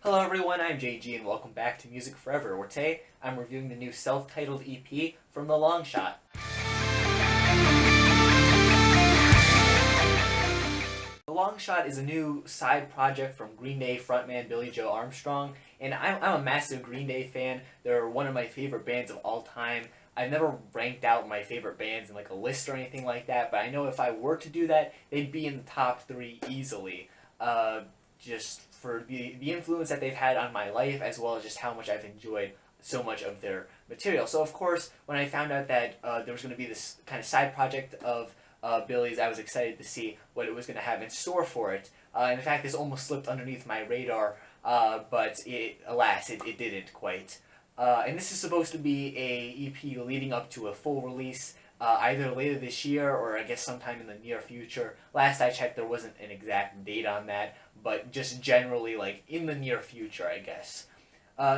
Hello everyone, I'm JG and welcome back to Music Forever, where today I'm reviewing the new self-titled EP from the Longshot. The Longshot is a new side project from Green Day frontman Billie Armstrong, and I'm a massive Green Day fan. They're one of my favorite bands of all time. I've never ranked out my favorite bands in like a list or anything like that, but I know if I were to do that, they'd be in the top three easily. Just for the influence that they've had on my life, as well as just how much I've enjoyed so much of their material. So of course, when I found out that there was going to be this kind of side project of Billie's, I was excited to see what it was going to have in store for it. In fact, this almost slipped underneath my radar, but alas, it didn't quite. And this is supposed to be a EP leading up to a full release, either later this year or I guess sometime in the near future. Last I checked, there wasn't an exact date on that, but just generally like in the near future, I guess.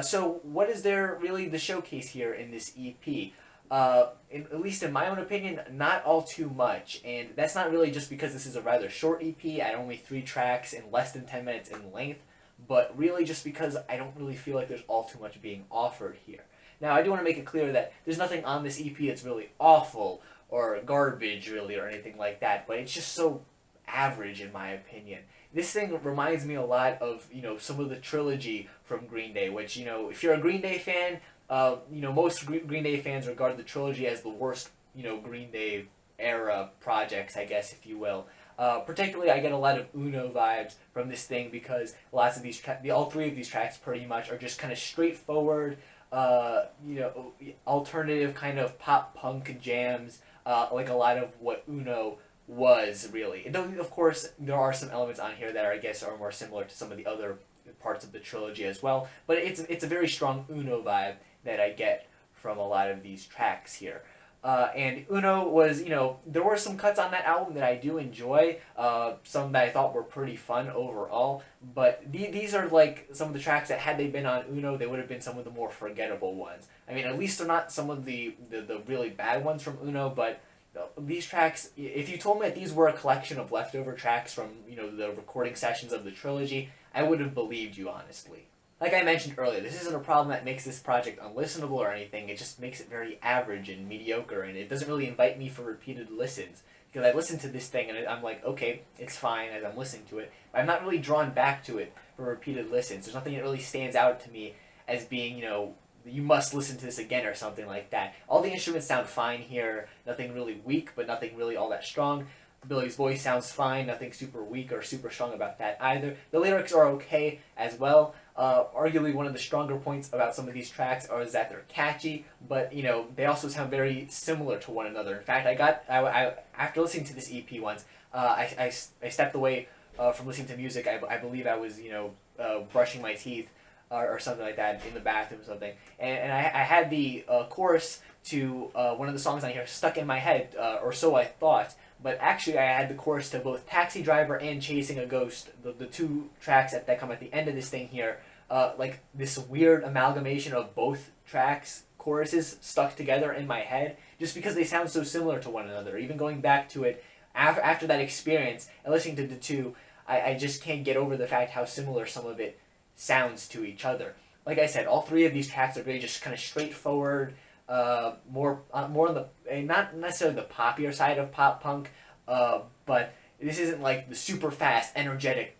So what is there really to showcase here in this EP? At least in my own opinion, not all too much, and that's not really just because this is a rather short EP at only 3 tracks and less than 10 minutes in length, but really just because I don't really feel like there's all too much being offered here. Now, I do want to make it clear that there's nothing on this EP that's really awful or garbage, really, or anything like that, but it's just so average, in my opinion. This thing reminds me a lot of, some of the trilogy from Green Day, which, if you're a Green Day fan, most Green Day fans regard the trilogy as the worst, Green Day era projects, I guess, if you will. Particularly, I get a lot of Uno vibes from this thing because lots of these all 3 of these tracks pretty much are just kind of straightforward, alternative kind of pop punk jams, like a lot of what Uno was really. And of course, there are some elements on here that I guess are more similar to some of the other parts of the trilogy as well. But it's a very strong Uno vibe that I get from a lot of these tracks here. And Uno was, there were some cuts on that album that I do enjoy, some that I thought were pretty fun overall, but these are like some of the tracks that had they been on Uno, they would have been some of the more forgettable ones. I mean, at least they're not some of the really bad ones from Uno, but these tracks, if you told me that these were a collection of leftover tracks from, the recording sessions of the trilogy, I would have believed you, honestly. Like I mentioned earlier, this isn't a problem that makes this project unlistenable or anything, it just makes it very average and mediocre, and it doesn't really invite me for repeated listens. Because I listen to this thing and I'm like, okay, it's fine as I'm listening to it, but I'm not really drawn back to it for repeated listens. There's nothing that really stands out to me as being, you must listen to this again or something like that. All the instruments sound fine here, nothing really weak, but nothing really all that strong. Billie's voice sounds fine, nothing super weak or super strong about that either. The lyrics are okay as well. Arguably one of the stronger points about some of these tracks is that they're catchy, but they also sound very similar to one another. In fact, I after listening to this EP once, I stepped away from listening to music. I believe I was brushing my teeth or something like that in the bathroom or something, and I had the chorus to one of the songs on here stuck in my head, or so I thought. But actually, I had the chorus to both Taxi Driver and Chasing a Ghost, the 2 tracks that come at the end of this thing here, like this weird amalgamation of both tracks' choruses stuck together in my head, just because they sound so similar to one another. Even going back to it after that experience and listening to the 2, I just can't get over the fact how similar some of it sounds to each other. Like I said, all 3 of these tracks are really just kind of straightforward, more on the not necessarily the poppier side of pop punk, but this isn't like the super fast, energetic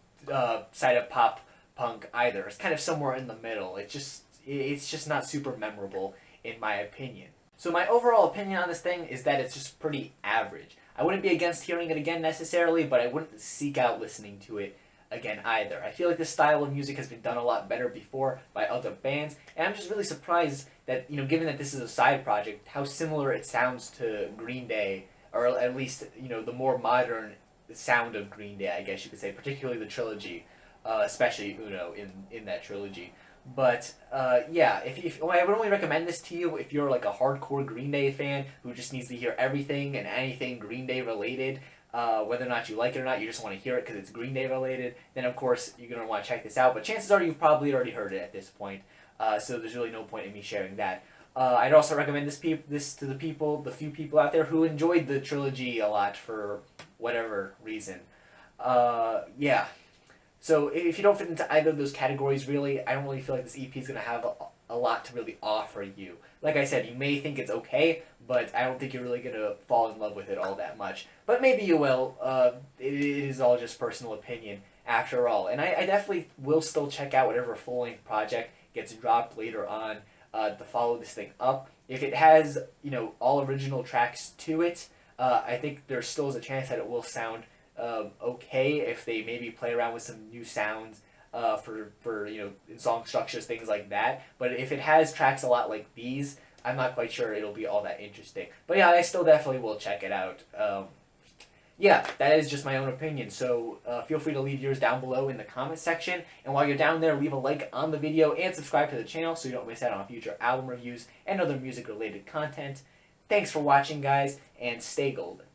side of pop punk either. It's kind of somewhere in the middle. It's just not super memorable in my opinion. So my overall opinion on this thing is that it's just pretty average. I wouldn't be against hearing it again necessarily, but I wouldn't seek out listening to it again either. I feel like this style of music has been done a lot better before by other bands, and I'm just really surprised that, given that this is a side project, how similar it sounds to Green Day, or at least, the more modern sound of Green Day, I guess you could say, particularly the trilogy, especially Uno in that trilogy. But, yeah, if I would only recommend this to you if you're like a hardcore Green Day fan who just needs to hear everything and anything Green Day related. Whether or not you like it or not, you just want to hear it because it's Green Day related, then of course you're going to want to check this out. But chances are you've probably already heard it at this point, so there's really no point in me sharing that. I'd also recommend this to the few people out there who enjoyed the trilogy a lot for whatever reason. Yeah. So if you don't fit into either of those categories, really, I don't really feel like this EP is going to have a lot to really offer you. Like I said, you may think it's okay, but I don't think you're really going to fall in love with it all that much. But maybe you will. It is all just personal opinion after all. And I definitely will still check out whatever full-length project gets dropped later on to follow this thing up. If it has, all original tracks to it, I think there still is a chance that it will sound okay if they maybe play around with some new sounds for song structures, things like that. But if it has tracks a lot like these, I'm not quite sure it'll be all that interesting. But yeah, I still definitely will check it out. Yeah, that is just my own opinion. So feel free to leave yours down below in the comment section. And while you're down there, leave a like on the video and subscribe to the channel so you don't miss out on future album reviews and other music-related content. Thanks for watching, guys, and stay golden.